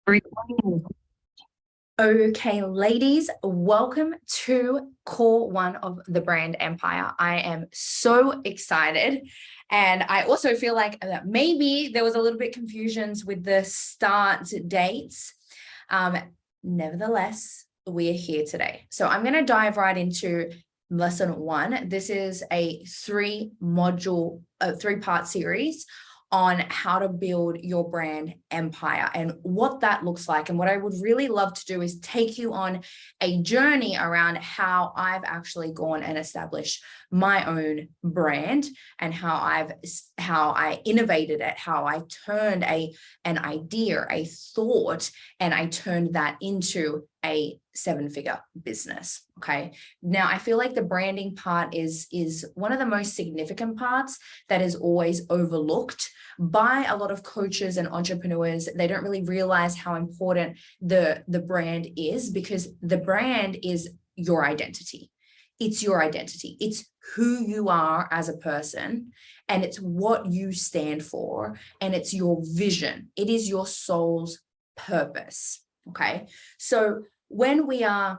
Recording. Okay, ladies, welcome to Core One of the Brand Empire. I am so excited. And I also feel like that maybe there was a little bit confusions with the start dates. Nevertheless, we are here today. So I'm going to dive right into lesson one. This is a three-part series on how to build your brand empire and what that looks like. And what I would really love to do is take you on a journey around how I've actually gone and established my own brand and how I innovated it, how I turned an idea, a thought, and I turned that into a seven-figure business. Okay. Now I feel like the branding part is one of the most significant parts that is always overlooked by a lot of coaches and entrepreneurs. They don't really realize how important the brand is, because the brand is your identity. It's your identity. It's who you are as a person, and it's what you stand for, and it's your vision. It is your soul's purpose. Okay. So when we're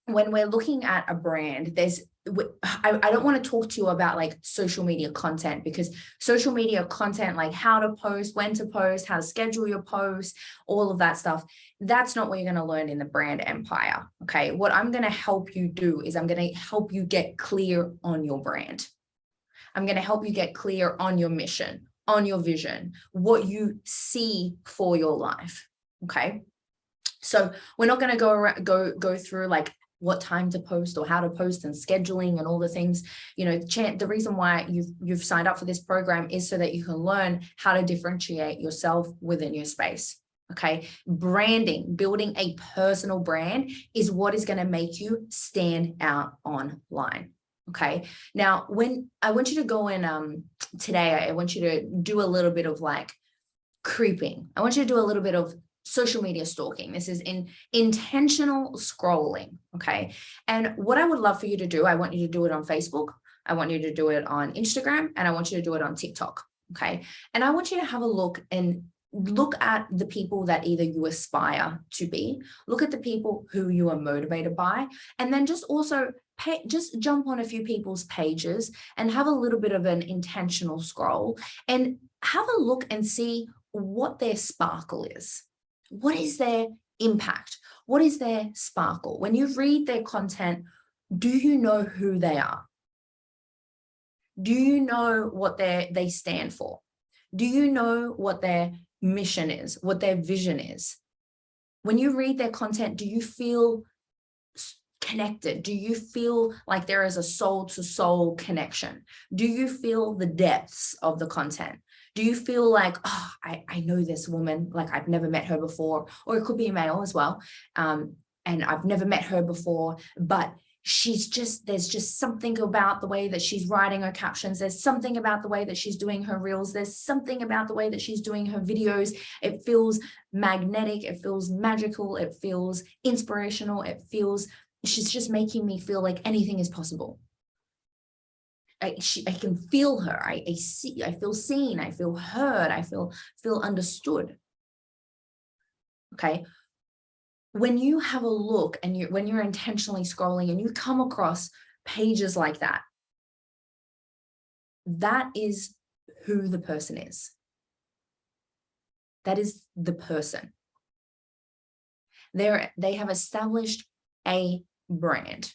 looking at a brand, I don't want to talk to you about like social media content, because social media content, like how to post, when to post, how to schedule your posts, all of that stuff, that's not what you're going to learn in the brand empire. Okay. What I'm going to help you do is I'm going to help you get clear on your brand. I'm going to help you get clear on your mission, on your vision, what you see for your life. Okay. So we're not going to go through like what time to post or how to post and scheduling and all the things. You know, the reason why you've signed up for this program is so that you can learn how to differentiate yourself within your space. Okay. Branding, building a personal brand is what is going to make you stand out online. Okay. Now, when I want you to go in today, I want you to do a little bit of like creeping. I want you to do a little bit of social media stalking. This is intentional scrolling. Okay. And what I would love for you to do, I want you to do it on Facebook. I want you to do it on Instagram, and I want you to do it on TikTok. Okay. And I want you to have a look at the people that either you aspire to be, look at the people who you are motivated by, and then just also just jump on a few people's pages and have a little bit of an intentional scroll and have a look and see what their sparkle is. What is their impact? What is their sparkle? When you read their content, do you know who they are? Do you know what they stand for? Do you know what their mission is, what their vision is? When you read their content, do you feel connected? Do you feel like there is a soul to soul connection? Do you feel the depths of the content? Do you feel like, oh, I know this woman, like I've never met her before, or it could be a male as well. And I've never met her before, but there's just something about the way that she's writing her captions. There's something about the way that she's doing her reels. There's something about the way that she's doing her videos. It feels magnetic. It feels magical. It feels inspirational. She's just making me feel like anything is possible. I can feel her. I feel seen. I feel heard. I feel understood. Okay. When you have a look and when you're intentionally scrolling and you come across pages like that, that is who the person is. That is the person. They have established a brand.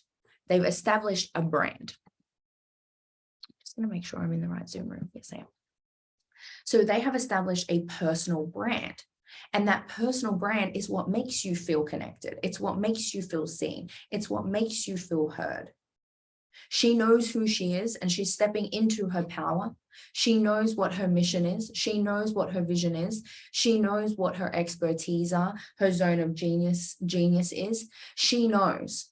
They've established a brand. Just going to make sure I'm in the right Zoom room. Yes, I am. So they have established a personal brand. And that personal brand is what makes you feel connected. It's what makes you feel seen. It's what makes you feel heard. She knows who she is, and she's stepping into her power. She knows what her mission is. She knows what her vision is. She knows what her expertise are, her zone of genius is. She knows.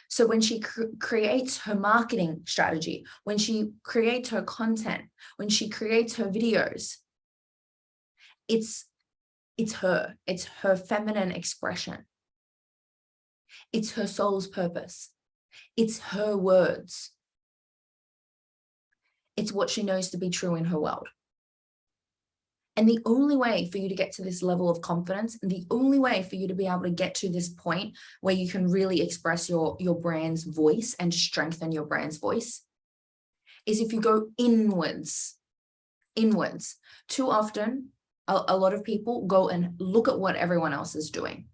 So when she creates her marketing strategy, when she creates her content, when she creates her videos, it's her. It's her feminine expression. It's her soul's purpose. It's her words. It's what she knows to be true in her world. And the only way for you to get to this level of confidence, and the only way for you to be able to get to this point where you can really express your brand's voice and strengthen your brand's voice, is if you go inwards. Too often, a lot of people go and look at what everyone else is doing.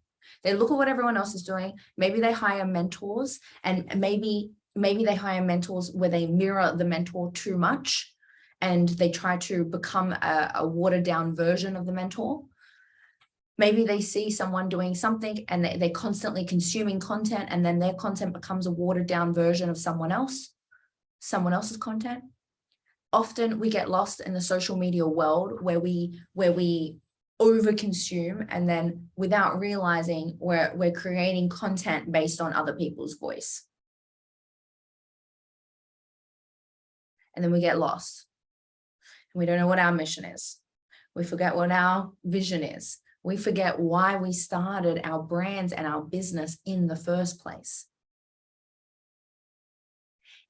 They look at what everyone else is doing. Maybe they hire mentors, and maybe they hire mentors where they mirror the mentor too much, and they try to become a watered down version of the mentor. Maybe they see someone doing something and they're constantly consuming content, and then their content becomes a watered down version of someone else's content. Often we get lost in the social media world where we overconsume, and then without realizing we're creating content based on other people's voice. And then we get lost. And we don't know what our mission is. We forget what our vision is. We forget why we started our brands and our business in the first place.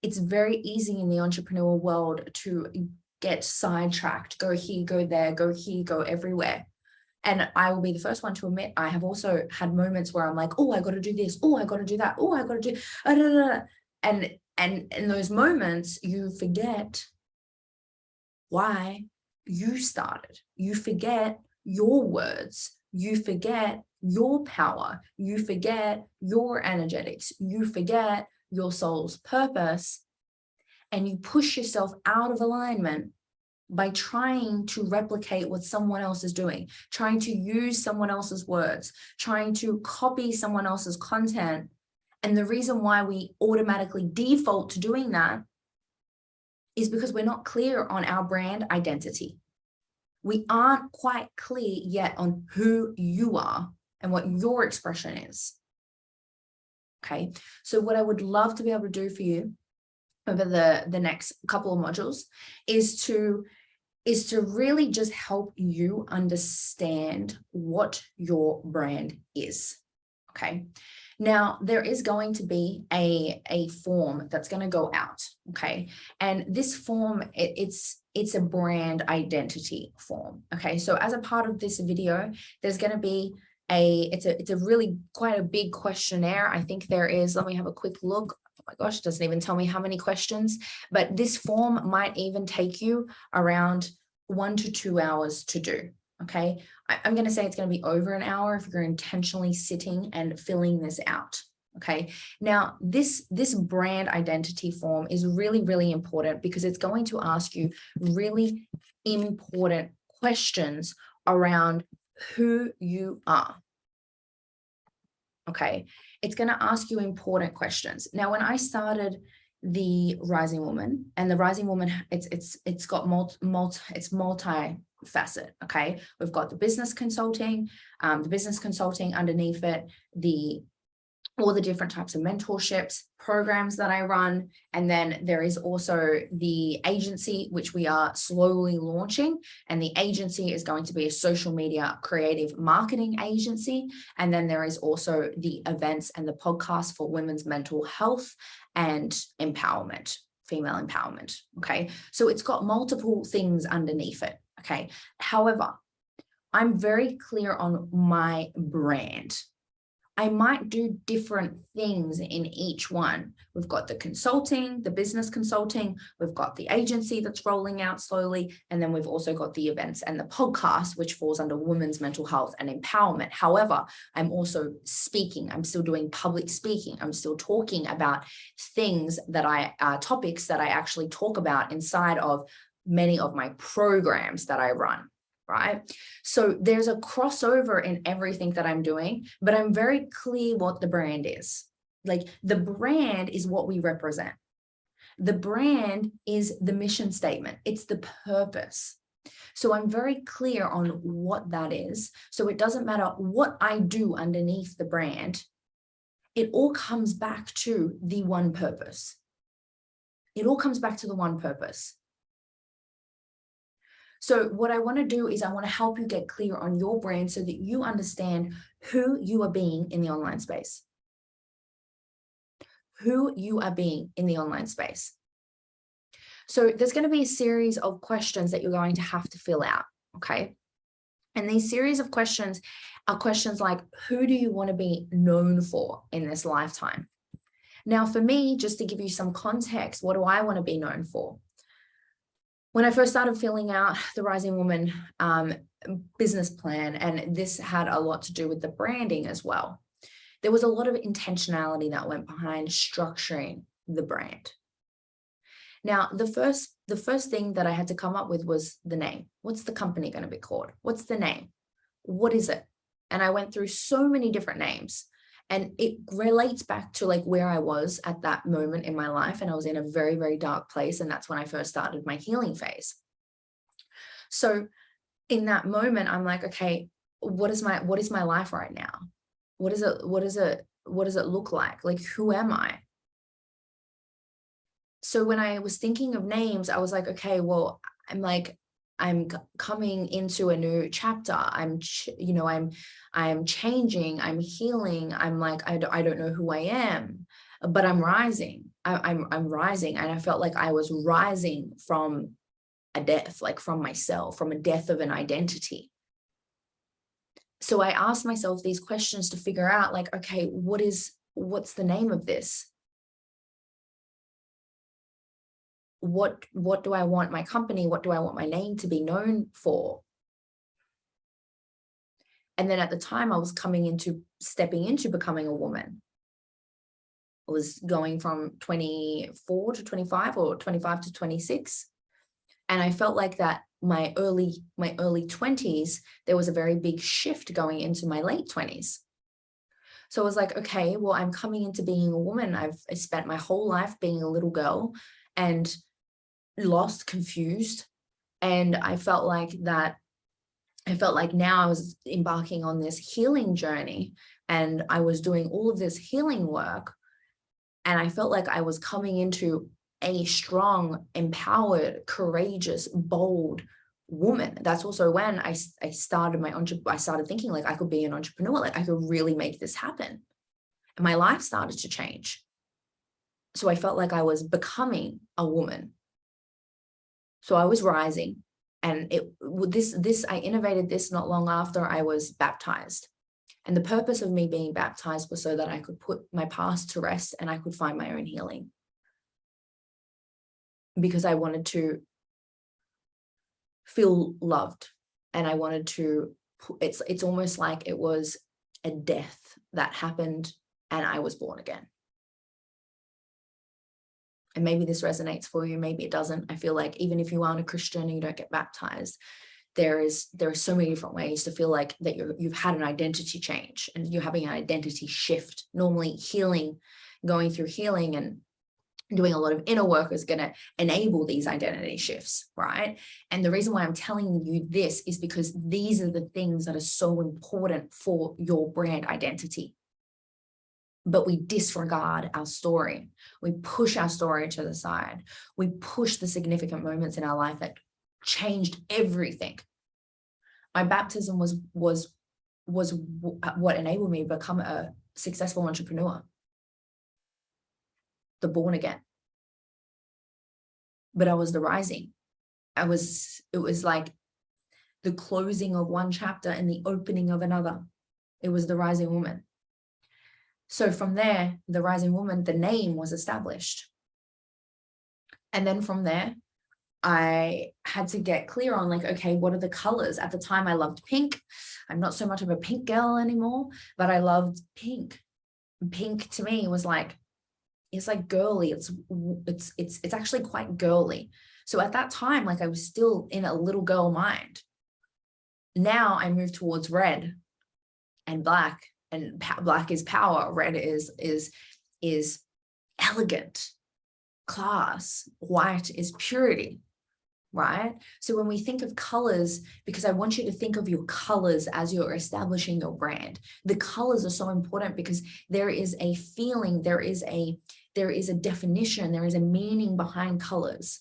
It's very easy in the entrepreneurial world to get sidetracked, go here, go there, go here, go everywhere. And I will be the first one to admit, I have also had moments where I'm like, oh, I got to do this. Oh, I got to do that. Oh, I got to do, and in those moments, you forget why you started. You forget your words. You forget your power. You forget your energetics. You forget your soul's purpose, and you push yourself out of alignment by trying to replicate what someone else is doing, trying to use someone else's words, trying to copy someone else's content. And the reason why we automatically default to doing that is because we're not clear on our brand identity. We aren't quite clear yet on who you are and what your expression is. Okay, so what I would love to be able to do for you over the next couple of modules is to really just help you understand what your brand is. Okay, now there is going to be a form that's going to go out. Okay, and this form, it's a brand identity form. Okay, so as a part of this video, there's going to be it's a really quite a big questionnaire. I think there is, let me have a quick look. Oh my gosh, it doesn't even tell me how many questions, but this form might even take you around 1 to 2 hours to do. Okay, I'm going to say it's going to be over an hour if you're intentionally sitting and filling this out. Okay, now this brand identity form is really, really important because it's going to ask you really important questions around who you are. Okay, it's going to ask you important questions. Now, when I started the Rising Woman, and the Rising Woman, it's got multi-facet. Okay, we've got the business consulting underneath it, all the different types of mentorships, programs that I run. And then there is also the agency, which we are slowly launching. And the agency is going to be a social media creative marketing agency. And then there is also the events and the podcast for women's mental health and empowerment, female empowerment. Okay, so it's got multiple things underneath it. Okay, however, I'm very clear on my brand. I might do different things in each one. We've got the consulting, the business consulting, we've got the agency that's rolling out slowly, and then we've also got the events and the podcast, which falls under women's mental health and empowerment. However, I'm also speaking. I'm still doing public speaking. I'm still talking about things that topics that I actually talk about inside of many of my programs that I run. Right? So there's a crossover in everything that I'm doing, but I'm very clear what the brand is. Like, the brand is what we represent. The brand is the mission statement. It's the purpose. So I'm very clear on what that is. So it doesn't matter what I do underneath the brand. It all comes back to the one purpose. It all comes back to the one purpose. So what I want to do is I want to help you get clear on your brand so that you understand who you are being in the online space. Who you are being in the online space. So there's going to be a series of questions that you're going to have to fill out. Okay. And these series of questions are questions like, who do you want to be known for in this lifetime? Now, for me, just to give you some context, what do I want to be known for? When I first started filling out the Rising Woman business plan, and this had a lot to do with the branding as well, there was a lot of intentionality that went behind structuring the brand. Now, the first thing that I had to come up with was the name. What's the company going to be called? What's the name? What is it? And I went through so many different names, and it relates back to like where I was at that moment in my life. And I was in a very, very dark place. And that's when I first started my healing phase. So in that moment, I'm like, okay, what is my life right now? What does it look like? Like, who am I? So when I was thinking of names, I was like, okay, well, I'm coming into a new chapter. I'm changing, I'm healing. I'm like, I don't know who I am, but I'm rising. I'm rising. And I felt like I was rising from a death, like from myself, from a death of an identity. So I asked myself these questions to figure out like, okay, what's the name of this? What do I want my company? What do I want my name to be known for? And then at the time I was stepping into becoming a woman. I was going from 24 to 25 or 25 to 26. And I felt like that my early 20s, there was a very big shift going into my late 20s. So I was like, okay, well, I'm coming into being a woman. I spent my whole life being a little girl and lost, confused. And I felt like now I was embarking on this healing journey, and I was doing all of this healing work. And I felt like I was coming into a strong, empowered, courageous, bold woman. That's also when I started I started thinking like I could be an entrepreneur, like I could really make this happen. And my life started to change. So I felt like I was becoming a woman. So I was rising, and I innovated this not long after I was baptized. And the purpose of me being baptized was so that I could put my past to rest and I could find my own healing. Because I wanted to feel loved, and I wanted to, it's almost like it was a death that happened and I was born again. And maybe this resonates for you, maybe it doesn't. I feel like even if you aren't a Christian and you don't get baptized, there are so many different ways to feel like that you've had an identity change and you're having an identity shift. Normally healing, going through healing and doing a lot of inner work is going to enable these identity shifts, right? And the reason why I'm telling you this is because these are the things that are so important for your brand identity. But we disregard our story. We push our story to the side. We push the significant moments in our life that changed everything. My baptism was what enabled me to become a successful entrepreneur, the born again. But I was the rising. It was like the closing of one chapter and the opening of another. It was the rising woman. So from there, the rising woman, the name was established. And then from there, I had to get clear on like, okay, what are the colors? At the time, I loved pink. I'm not so much of a pink girl anymore, but I loved pink. Pink to me was like, it's like girly. It's actually quite girly. So at that time, like I was still in a little girl mind. Now I moved towards red and black. And black is power. Red is elegant, class. White is purity, right? So when we think of colors, because I want you to think of your colors as you're establishing your brand. The colors are so important because there is a feeling, there is a definition, there is a meaning behind colors.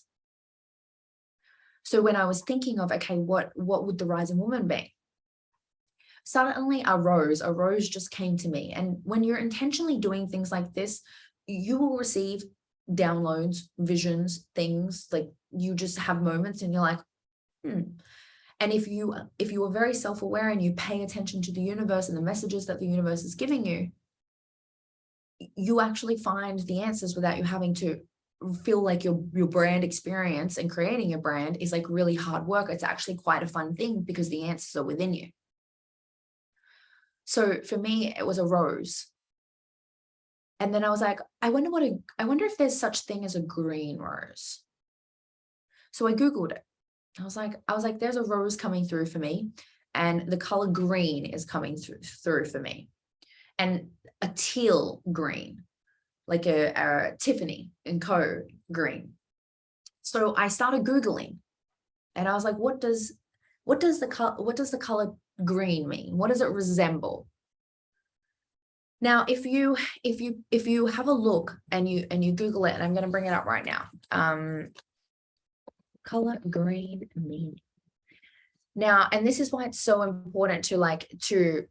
So when I was thinking of, okay, what would the rising woman be? Suddenly a rose just came to me. And when you're intentionally doing things like this, you will receive downloads, visions, things like you just have moments and you're like, And if you are very self-aware and you pay attention to the universe and the messages that the universe is giving you, you actually find the answers without you having to feel like your brand experience and creating your brand is like really hard work. It's actually quite a fun thing because the answers are within you. So for me, it was a rose. And then I was like, I wonder if there's such thing as a green rose. So I Googled it. I was like, there's a rose coming through for me, and the color green is coming through for me, and a teal green, like a Tiffany & Co. green. So I started Googling, and I was like, what does the color green mean? What does it resemble? Now, if you have a look and you Google it, and I'm going to bring it up right now. Color green meaning. Now, and this is why it's so important to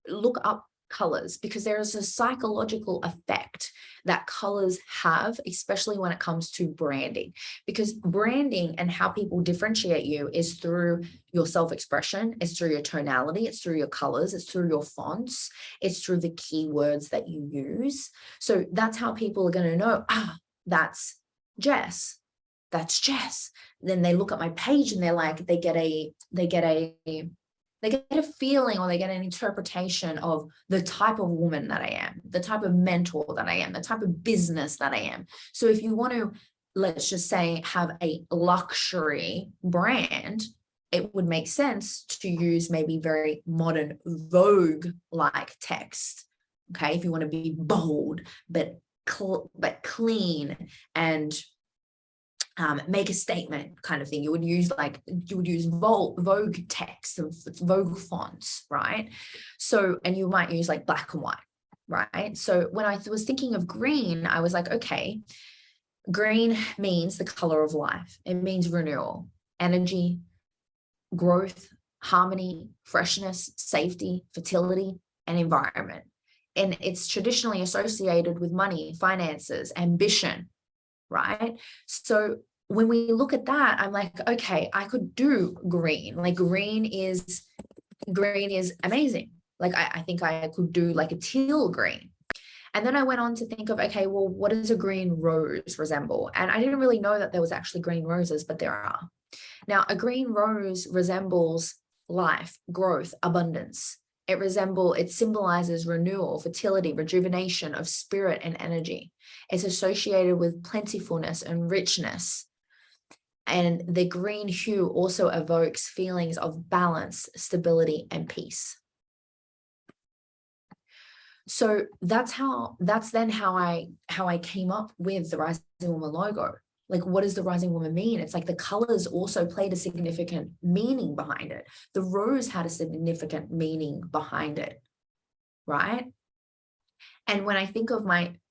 look up colors, because there is a psychological effect that colors have, especially when it comes to branding, because branding and how people differentiate you is through your self-expression, it's through your tonality, it's through your colors, it's through your fonts, it's through the keywords that you use. So that's how people are going to know, that's Jess. That's Jess. Then they look at my page and they're like, they get a feeling, or they get an interpretation of the type of woman that I am, the type of mentor that I am, the type of business that I am. So if you want to, let's just say, have a luxury brand, it would make sense to use maybe very modern Vogue-like text. Okay, if you want to be bold, but clean and make a statement kind of thing, you would use Vogue text and Vogue fonts, right? So, and you might use like black and white, right? So when I was thinking of green, I was like, okay, green means the color of life. It means renewal, energy, growth, harmony, freshness, safety, fertility, and environment. And it's traditionally associated with money, finances, ambition, right? So when we look at that, I'm like, okay, I could do green. Like green is amazing. Like I think I could do like a teal green. And then I went on to think of, okay, well, what does a green rose resemble? And I didn't really know that there was actually green roses, but there are. Now, a green rose resembles life, growth, abundance. It symbolizes renewal, fertility, rejuvenation of spirit and energy. It's associated with plentifulness and richness. And the green hue also evokes feelings of balance, stability, and peace. So that's then how I came up with the Rising Woman logo. Like, what does the Rising Woman mean? It's like the colors also played a significant meaning behind it. The rose had a significant meaning behind it, right? And when I think of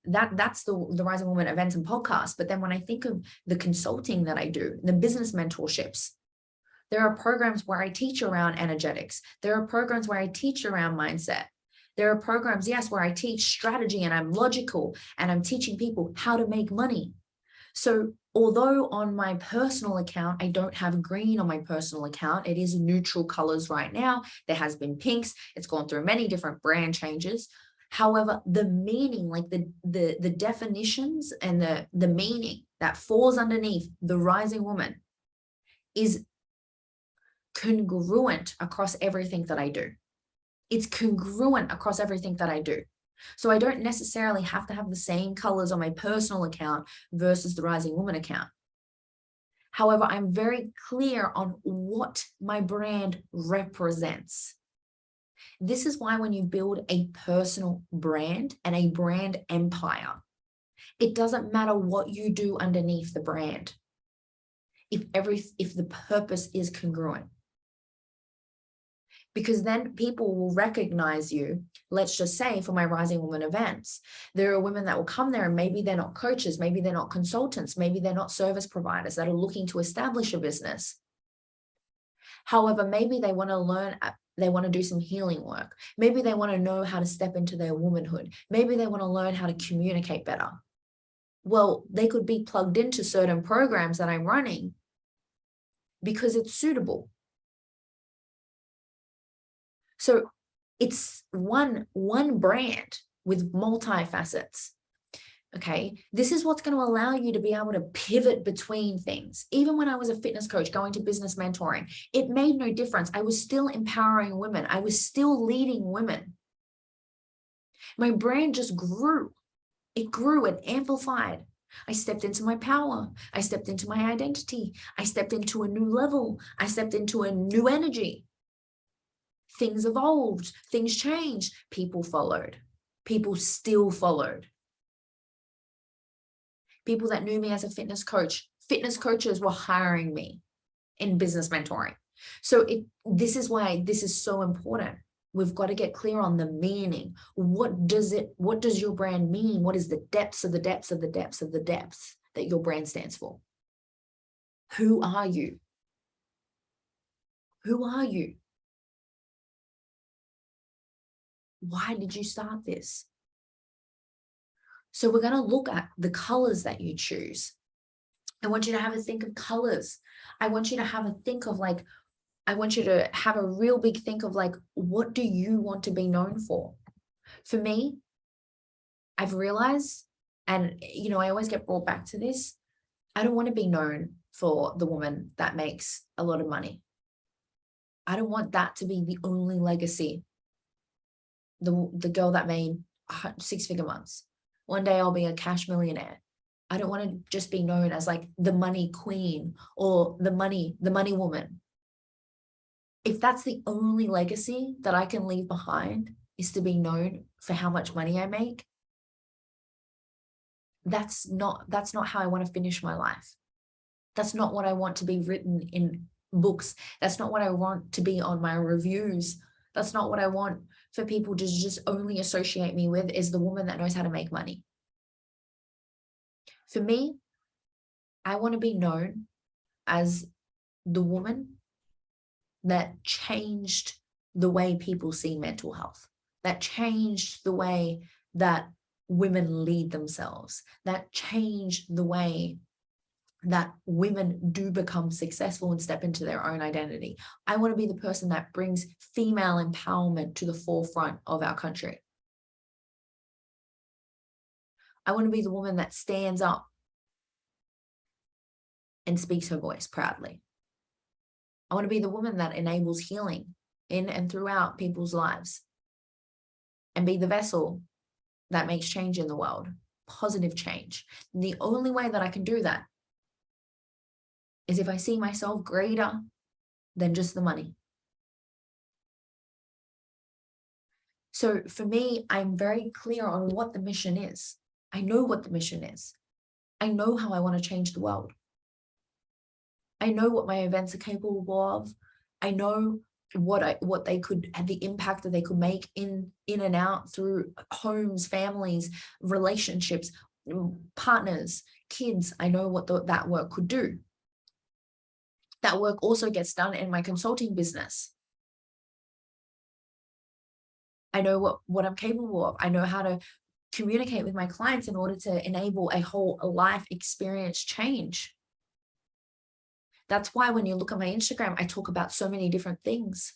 that's the Rising Woman events and podcasts. But then when I think of the consulting that I do, the business mentorships, there are programs where I teach around energetics. There are programs where I teach around mindset. There are programs, yes, where I teach strategy and I'm logical and I'm teaching people how to make money. So although on my personal account, I don't have green on my personal account, it is neutral colors right now. There has been pinks. It's gone through many different brand changes. However, the meaning, like the definitions and the meaning that falls underneath the Rising Woman is congruent across everything that I do. It's congruent across everything that I do. So I don't necessarily have to have the same colors on my personal account versus the Rising Woman account. However, I'm very clear on what my brand represents. This is why when you build a personal brand and a brand empire, it doesn't matter what you do underneath the brand if the purpose is congruent. Because then people will recognize you. Let's just say for my Rising Woman events, there are women that will come there and maybe they're not coaches, maybe they're not consultants, maybe they're not service providers that are looking to establish a business. However, maybe they want to learn, they want to do some healing work. Maybe they want to know how to step into their womanhood. Maybe they want to learn how to communicate better. Well, they could be plugged into certain programs that I'm running because it's suitable. So it's one brand with multi-facets. Okay, this is what's going to allow you to be able to pivot between things. Even when I was a fitness coach going to business mentoring, it made no difference. I was still empowering women. I was still leading women. My brand just grew. It grew, it amplified. I stepped into my power. I stepped into my identity. I stepped into a new level. I stepped into a new energy. Things evolved, things changed. People followed. People still followed. People that knew me as a fitness coaches were hiring me in business mentoring. So this is why this is so important. We've got to get clear on the meaning. What does your brand mean? What is the depths of the depths of the depths of the depths that your brand stands for? Who are you? Who are you? Why did you start this? So we're going to look at the colors that you choose. I want you to have a think of colors. I want you to have a think of like, I want you to have a real big think of like, what do you want to be known for? For me, I've realized, and you know, I always get brought back to this. I don't want to be known for the woman that makes a lot of money. I don't want that to be the only legacy. The girl that made 6-figure months. One day I'll be a cash millionaire. I don't want to just be known as like the money queen or the money woman. If that's the only legacy that I can leave behind is to be known for how much money I make, that's not how I want to finish my life. That's not what I want to be written in books. That's not what I want to be on my reviews. That's not what I want for people to just only associate me with, is the woman that knows how to make money. For me, I want to be known as the woman that changed the way people see mental health, that changed the way that women lead themselves, that changed the way that women do become successful and step into their own identity. I want to be the person that brings female empowerment to the forefront of our country. I want to be the woman that stands up and speaks her voice proudly. I want to be the woman that enables healing in and throughout people's lives, and be the vessel that makes change in the world, positive change. And the only way that I can do that is if I see myself greater than just the money. So for me, I'm very clear on what the mission is. I know what the mission is. I know how I want to change the world. I know what my events are capable of. I know what they could, the impact that they could make in and out through homes, families, relationships, partners, kids. I know what that work could do. That work also gets done in my consulting business. I know what I'm capable of. I know how to communicate with my clients in order to enable a whole life experience change. That's why when you look at my Instagram, I talk about so many different things.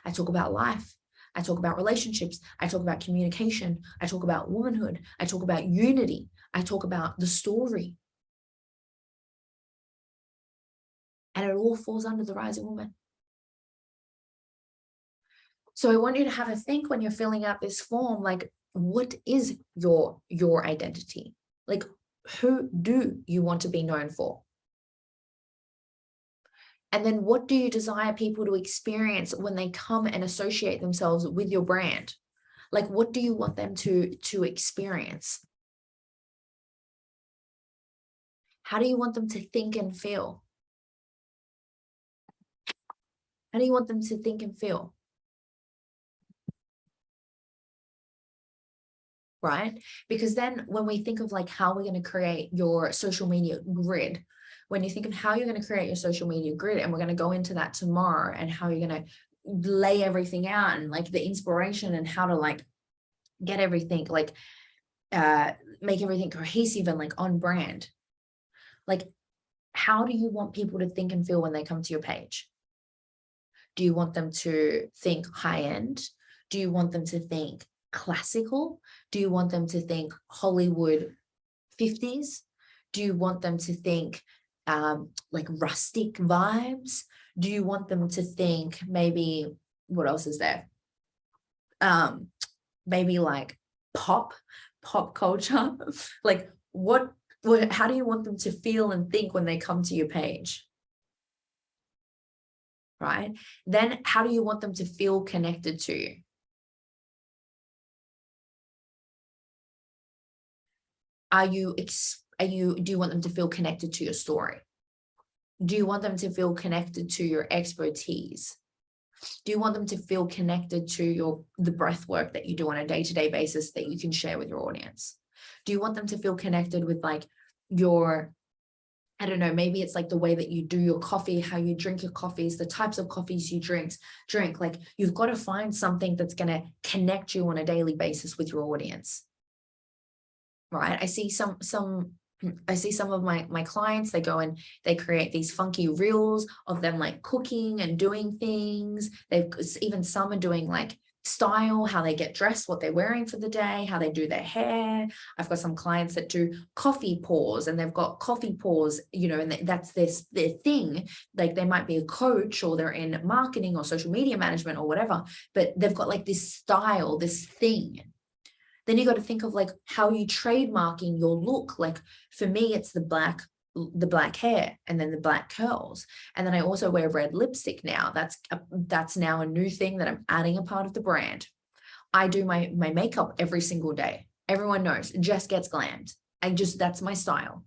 I talk about life. I talk about relationships. I talk about communication. I talk about womanhood. I talk about unity. I talk about the story. And it all falls under the Rising Woman. So I want you to have a think when you're filling out this form, like, what is your identity? Like, who do you want to be known for? And then what do you desire people to experience when they come and associate themselves with your brand? Like, what do you want them to experience? How do you want them to think and feel? How do you want them to think and feel? Right? Because then when we think of like how we're going to create your social media grid, when you think of how you're going to create your social media grid, and we're going to go into that tomorrow, and how you're going to lay everything out, and like the inspiration and how to like get everything like make everything cohesive and like on brand. Like, How do you want people to think and feel when they come to your page? Do you want them to think high end? Do you want them to think classical? Do you want them to think Hollywood 50s? Do you want them to think like rustic vibes? Do you want them to think maybe, what else is there? Maybe like pop culture. Like what, how do you want them to feel and think when they come to your page? Right? Then how do you want them to feel connected to you? Do you want them to feel connected to your story? Do you want them to feel connected to your expertise? Do you want them to feel connected to the breath work that you do on a day-to-day basis that you can share with your audience? Do you want them to feel connected with like your, I don't know, maybe it's like the way that you do your coffee, how you drink your coffees, the types of coffees you drink. Like you've got to find something that's going to connect you on a daily basis with your audience. Right? I see some of my clients, they go and they create these funky reels of them like cooking and doing things. They've even some are doing like style, how they get dressed, what they're wearing for the day, how they do their hair. I've got some clients that do coffee pours, and they've got coffee pours, you know, and that's their thing. Like they might be a coach, or they're in marketing or social media management or whatever, but they've got like this style, this thing. Then you got to think of like how you trademarking your look. Like for me, it's the black hair and then the black curls. And then I also wear red lipstick now. That's now a new thing that I'm adding a part of the brand. I do my makeup every single day. Everyone knows Jess gets glammed. That's my style.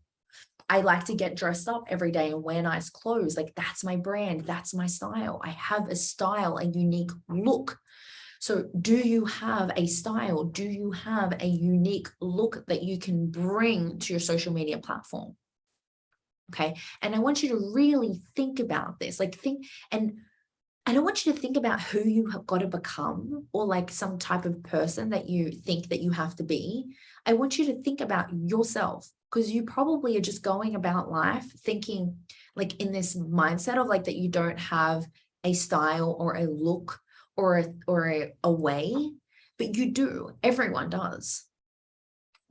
I like to get dressed up every day and wear nice clothes. Like that's my brand. That's my style. I have a style, a unique look. So do you have a style? Do you have a unique look that you can bring to your social media platform? Okay. And I want you to really think about this, and I don't want you to think about who you have got to become or like some type of person that you think that you have to be. I want you to think about yourself, because you probably are just going about life thinking like in this mindset of like that you don't have a style or a look or a way, but you do. Everyone does.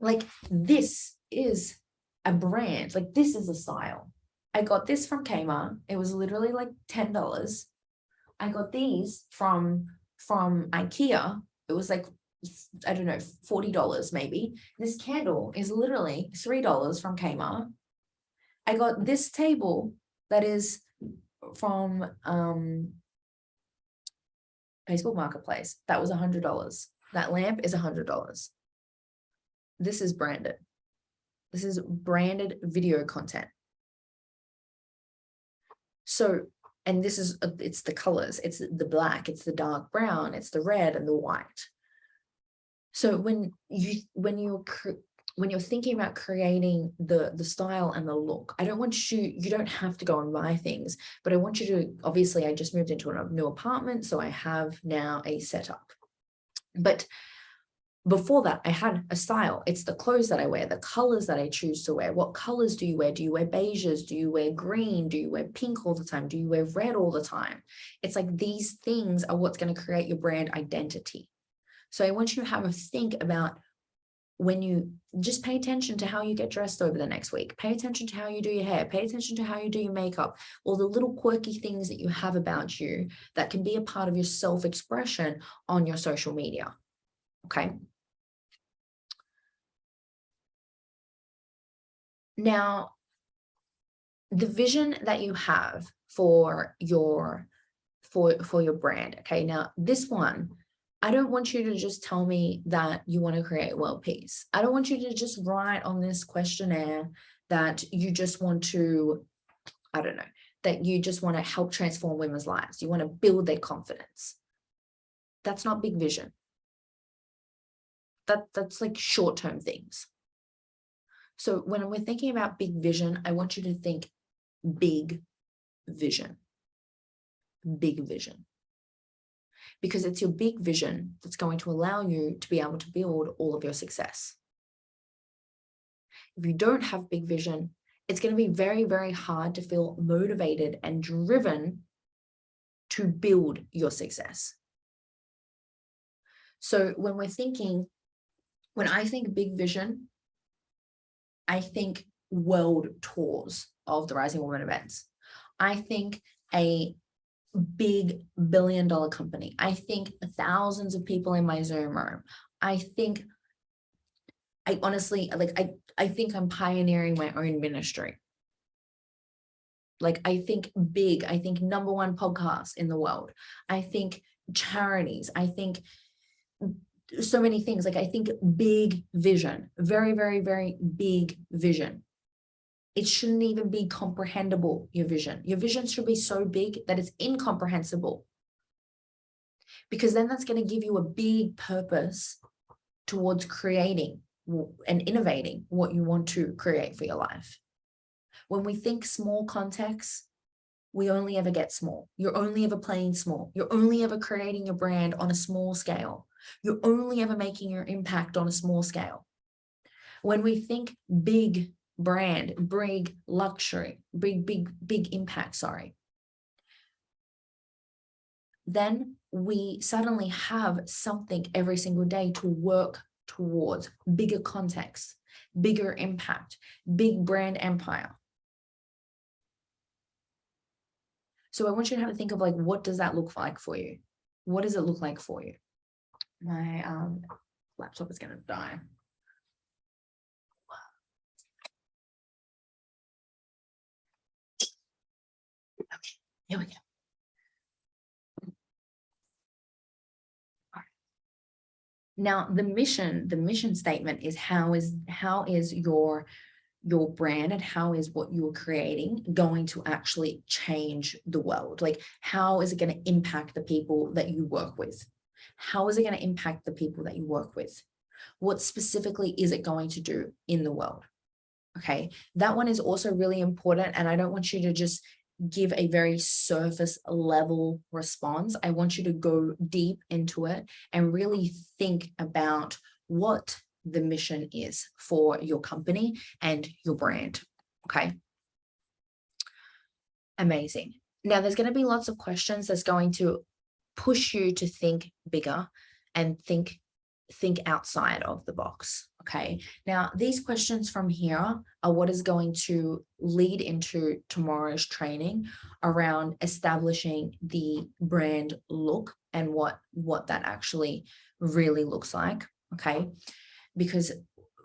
Like this is a brand. Like this is a style. I got this from Kmart. It was literally like $10. I got these from IKEA. It was like, I don't know, $40 maybe. This candle is literally $3 from Kmart. I got this table that is from Facebook Marketplace. That was $100. That lamp is $100. This is branded. This is branded video content. So, and this is, it's the colors, it's the black, it's the dark brown, it's the red and the white. So when you're thinking about creating the style and the look, I don't want you don't have to go and buy things, but I want you to, obviously I just moved into a new apartment, so I have now a setup. But before that, I had a style. It's the clothes that I wear, the colors that I choose to wear. What colors do you wear? Do you wear beiges? Do you wear green? Do you wear pink all the time? Do you wear red all the time? It's like these things are what's going to create your brand identity. So I want you to have a think about when you just pay attention to how you get dressed over the next week. Pay attention to how you do your hair. Pay attention to how you do your makeup. All the little quirky things that you have about you that can be a part of your self-expression on your social media. Okay. Now, the vision that you have for your brand. Okay. Now this one, I don't want you to just tell me that you want to create world peace. I don't want you to just write on this questionnaire that you just want to, I don't know, that you just want to help transform women's lives. You want to build their confidence. That's not big vision. That's like short-term things. So when we're thinking about big vision, I want you to think big vision. Big vision. Because it's your big vision that's going to allow you to be able to build all of your success. If you don't have big vision, it's going to be very, very hard to feel motivated and driven to build your success. So when I think big vision, I think world tours of the Rising Woman events. I think a big billion-dollar company. I think thousands of people in my Zoom room. I honestly, like, I think I'm pioneering my own ministry. Like, I think big, I think #1 podcast in the world. I think charities. I think so many things. Like, I think big vision, very, very, very big vision. It shouldn't even be comprehensible, your vision. Your vision should be so big that it's incomprehensible. Because then that's going to give you a big purpose towards creating and innovating what you want to create for your life. When we think small contexts, we only ever get small. You're only ever playing small. You're only ever creating your brand on a small scale. You're only ever making your impact on a small scale. When we think big brand, big luxury, big impact, sorry, then we suddenly have something every single day to work towards: bigger context, bigger impact, big brand empire. So I want you to have to think of, like, what does that look like for you? What does it look like for you? My laptop is going to die. Okay, here we go. All right. Now, the mission statement is how is your brand and how is what you're creating going to actually change the world? Like, how is it going to impact the people that you work with? How is it going to impact the people that you work with? What specifically is it going to do in the world? Okay, that one is also really important. And I don't want you to just give a very surface level response. I want you to go deep into it and really think about what the mission is for your company and your brand. Okay. Amazing. Now there's going to be lots of questions that's going to push you to think bigger and think outside of the box. Okay. Now these questions from here are what is going to lead into tomorrow's training around establishing the brand look and what that actually really looks like. Okay. Because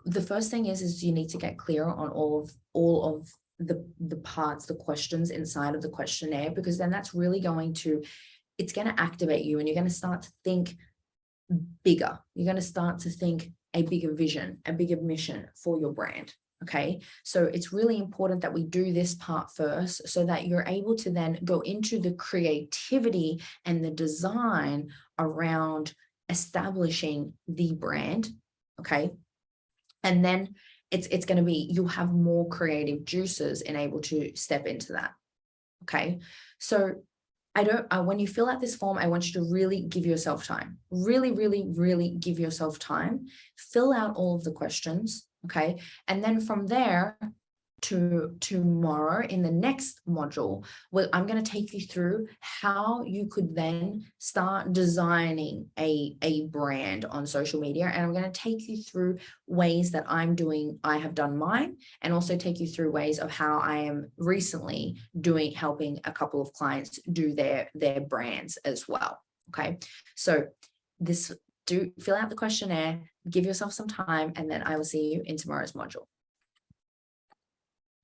the first thing is you need to get clear on all of the parts, the questions inside of the questionnaire, because then that's really it's going to activate you and you're going to start to think bigger. You're going to start to think a bigger vision, a bigger mission for your brand. Okay. So it's really important that we do this part first so that you're able to then go into the creativity and the design around establishing the brand. Okay. And then it's going to be, you'll have more creative juices and able to step into that. Okay. So when you fill out this form, I want you to really give yourself time, really, really, really give yourself time, fill out all of the questions. Okay. And then from there to tomorrow in the next module, well, I'm going to take you through how you could then start designing a brand on social media. And I'm going to take you through ways that I have done mine, and also take you through ways of how I am recently helping a couple of clients do their brands as well. Okay. So fill out the questionnaire, give yourself some time, and then I will see you in tomorrow's module.